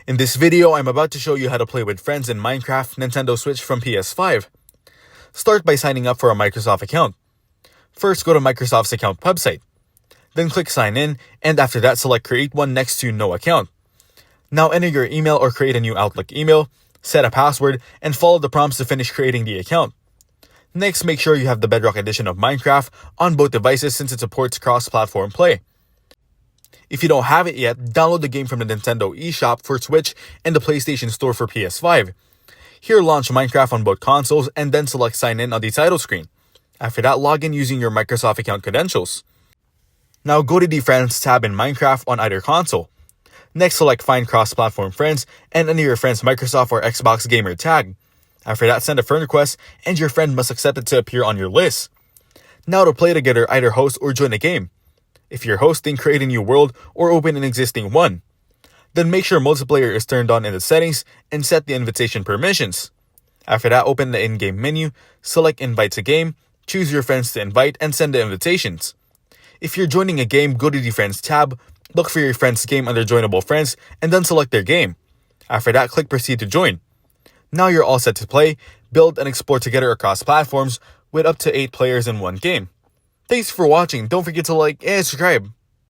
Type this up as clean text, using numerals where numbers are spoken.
In this video, I'm about to show you how to play with friends in Minecraft Nintendo Switch from PS5. Start by signing up for a Microsoft account. First, go to Microsoft's account website. Then click sign in, and after that, select create one next to no account. Now enter your email or create a new Outlook email, set a password, and follow the prompts to finish creating the account. Next, make sure you have the Bedrock edition of Minecraft on both devices since it supports cross-platform play. If you don't have it yet, download the game from the Nintendo eShop for Switch and the PlayStation Store for PS5. Here, launch Minecraft on both consoles and then select sign in on the title screen. After that, log in using your Microsoft account credentials. Now go to the Friends tab in Minecraft on either console. Next, select Find Cross-Platform Friends and enter your friend's Microsoft or Xbox gamer tag. After that, send a friend request and your friend must accept it to appear on your list. Now to play together, either host or join a game. If you're hosting, create a new world or open an existing one. Then make sure multiplayer is turned on in the settings and set the invitation permissions. After that, open the in-game menu, select Invite to Game, choose your friends to invite, and send the invitations. If you're joining a game, go to the Friends tab, look for your friend's game under Joinable Friends, and then select their game. After that, click Proceed to join. Now you're all set to play, build, and explore together across platforms with up to 8 players in one game. Thanks for watching. Don't forget to like and subscribe.